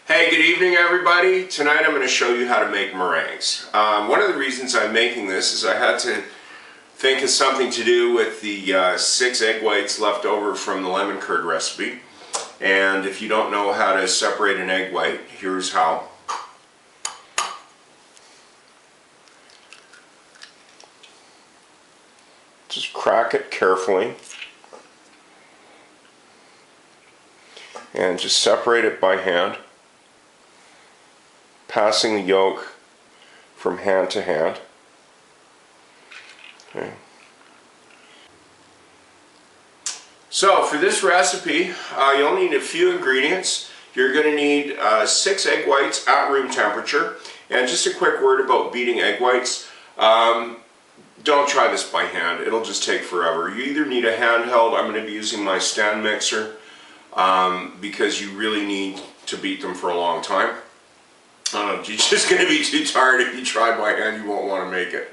Hey, good evening everybody. Tonight I'm going to show you how to make meringues. One of the reasons I'm making this is I had to think of something to do with the 6 egg whites left over from the lemon curd recipe. And if you don't know how to separate an egg white, here's how. Just crack it carefully and just separate it by hand, passing the yolk from hand to hand. Okay. So for this recipe, you'll need a few ingredients. You're going to need 6 egg whites at room temperature. And just a quick word about beating egg whites. Don't try this by hand, it'll just take forever. You either need a handheld, I'm going to be using my stand mixer, because you really need to beat them for a long time. You're just going to be too tired if you try by hand, you won't want to make it.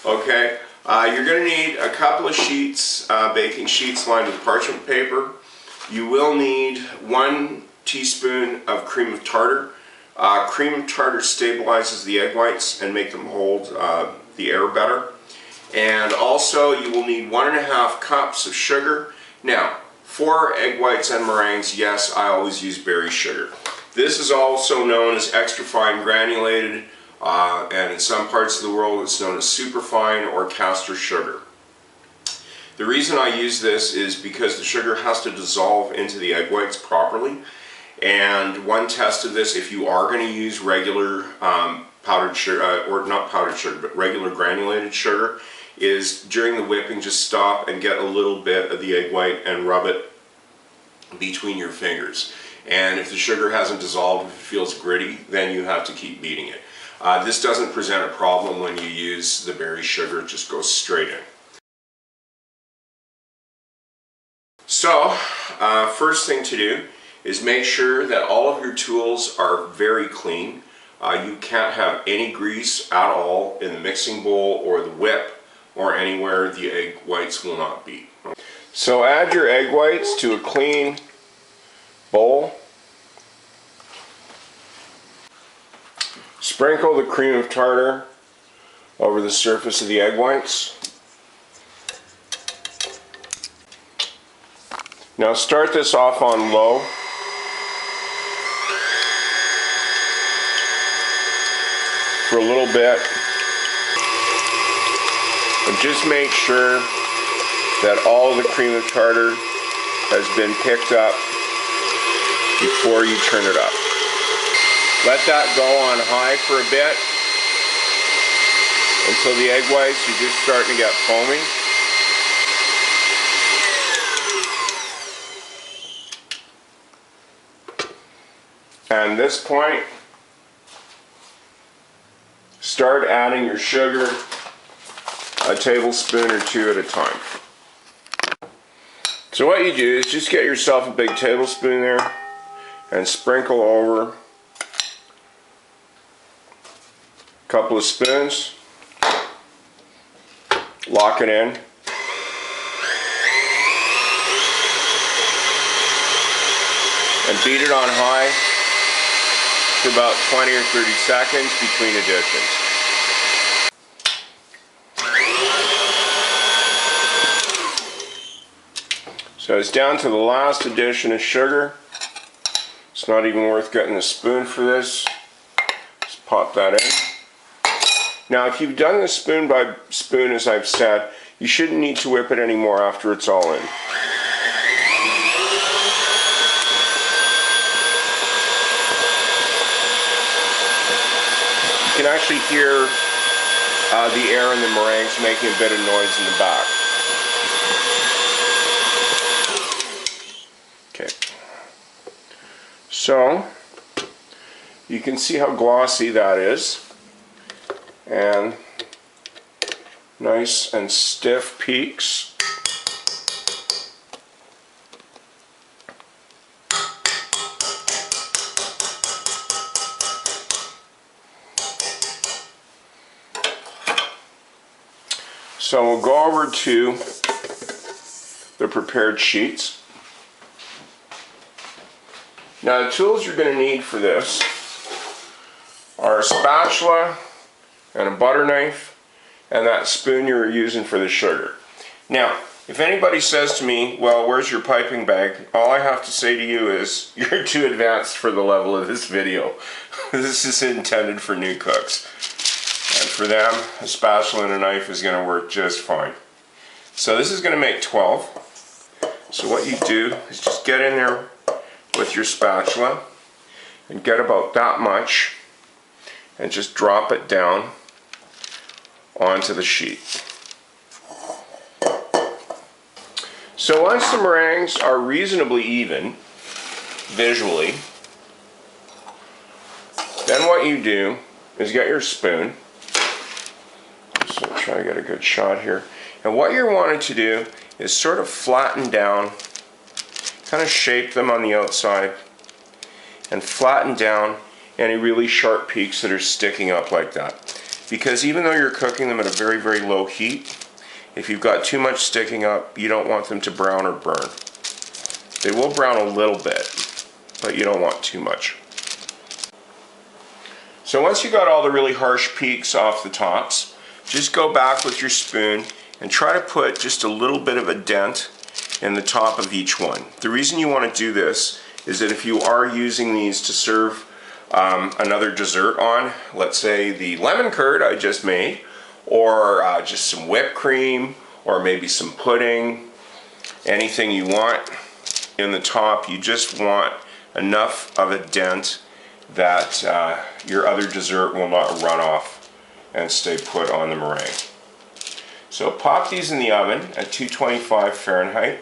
Okay, you're going to need a couple of sheets, baking sheets lined with parchment paper. You will need 1 teaspoon of cream of tartar. Cream of tartar stabilizes the egg whites and make them hold the air better. And also you will need 1.5 cups of sugar. Now, for egg whites and meringues, yes, I always use berry sugar. This is also known as extra fine granulated, and in some parts of the world it's known as superfine or caster sugar. The reason I use this is because the sugar has to dissolve into the egg whites properly. And one test of this, if you are going to use regular powdered sugar, or not powdered sugar, but regular granulated sugar, is during the whipping just stop and get a little bit of the egg white and rub it between your fingers. And if the sugar hasn't dissolved, if it feels gritty, then you have to keep beating it. This doesn't present a problem when you use the berry sugar, it just goes straight in. So, first thing to do is make sure that all of your tools are very clean. You can't have any grease at all in the mixing bowl or the whip or anywhere the egg whites will not be. So add your egg whites to a clean bowl. Sprinkle the cream of tartar over the surface of the egg whites. Now start this off on low. For a little bit. And just make sure that all the cream of tartar has been picked up before you turn it up. Let that go on high for a bit until the egg whites are just starting to get foamy. And at this point, start adding your sugar, a tablespoon or 2 at a time. So what you do is just get yourself a big tablespoon there and sprinkle over a couple of spoons, lock it in, and beat it on high for about 20 or 30 seconds between additions. So it's down to the last addition of sugar. It's not even worth getting a spoon for this. Just pop that in. Now if you've done this spoon by spoon, as I've said, you shouldn't need to whip it anymore after it's all in. You can actually hear the air in the meringues making a bit of noise in the back. Okay, so you can see how glossy that is, and nice and stiff peaks. So we'll go over to the prepared sheets. Now the tools you're going to need for this are a spatula and a butter knife and that spoon you were using for the sugar. Now, if anybody says to me, well, where's your piping bag? All I have to say to you is, you're too advanced for the level of this video. This is intended for new cooks. And for them, a spatula and a knife is going to work just fine. So this is going to make 12. So what you do is just get in there with your spatula and get about that much and just drop it down onto the sheet. So once the meringues are reasonably even visually, then what you do is get your spoon. So try to get a good shot here. And what you're wanting to do is sort of flatten down, kind of shape them on the outside, and flatten down any really sharp peaks that are sticking up like that. Because even though you're cooking them at a very, very low heat, if you've got too much sticking up, you don't want them to brown or burn. They will brown a little bit, but you don't want too much. So once you got all the really harsh peaks off the tops, just go back with your spoon and try to put just a little bit of a dent in the top of each one. The reason you want to do this is that if you are using these to serve another dessert on, let's say the lemon curd I just made, or just some whipped cream, or maybe some pudding, anything you want in the top, you just want enough of a dent that your other dessert will not run off and stay put on the meringue. So pop these in the oven at 225 Fahrenheit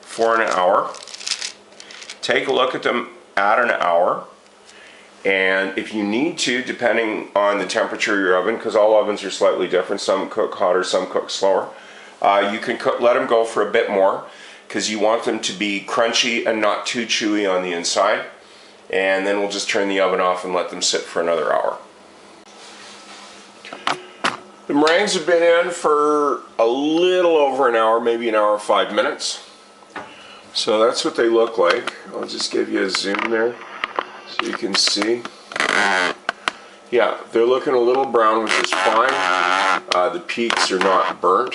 for an hour. Take a look at them at an hour. And if you need to, depending on the temperature of your oven, because all ovens are slightly different, some cook hotter, some cook slower, you can let them go for a bit more, because you want them to be crunchy and not too chewy on the inside. And then we'll just turn the oven off and let them sit for another hour. The meringues have been in for a little over an hour, maybe an hour and 5 minutes. So that's what they look like. I'll just give you a zoom there so you can see. Yeah, they're looking a little brown, which is fine. The peaks are not burnt.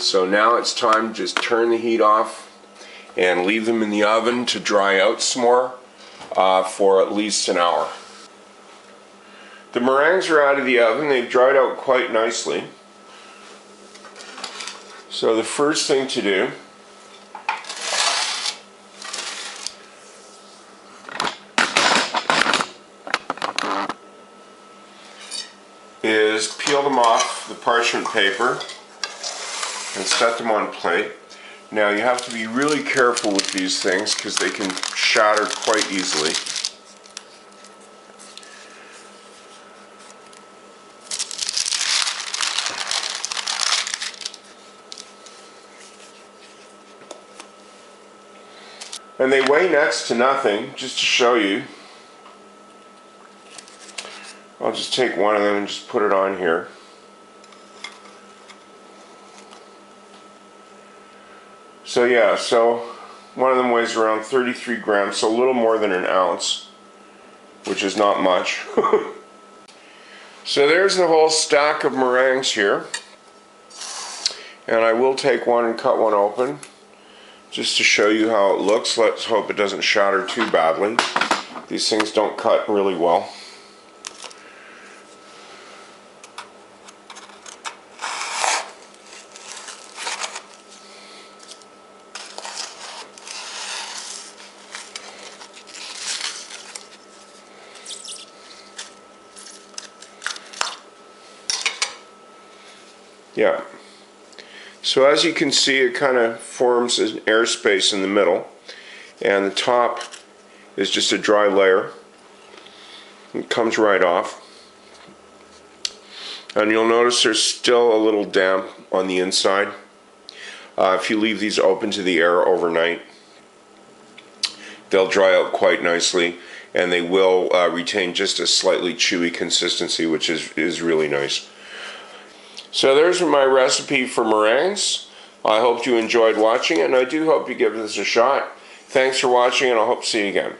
So now it's time to just turn the heat off and leave them in the oven to dry out some more for at least an hour. The meringues are out of the oven. They've dried out quite nicely. So the first thing to do is peel them off the parchment paper and set them on a plate. Now you have to be really careful with these things because they can shatter quite easily. And they weigh next to nothing, just to show you. I'll just take one of them and just put it on here. So yeah, so one of them weighs around 33 grams, so a little more than an ounce, which is not much. So there's the whole stack of meringues here. And I will take one and cut one open, just to show you how it looks. Let's hope it doesn't shatter too badly. These things don't cut really well. Yeah. So as you can see, it kind of forms an airspace in the middle, and the top is just a dry layer. It comes right off. And you'll notice there's still a little damp on the inside. If you leave these open to the air overnight, they'll dry out quite nicely, and they will retain just a slightly chewy consistency, which is really nice. So there's my recipe for meringues. I hope you enjoyed watching it, and I do hope you give this a shot. Thanks for watching, and I hope to see you again.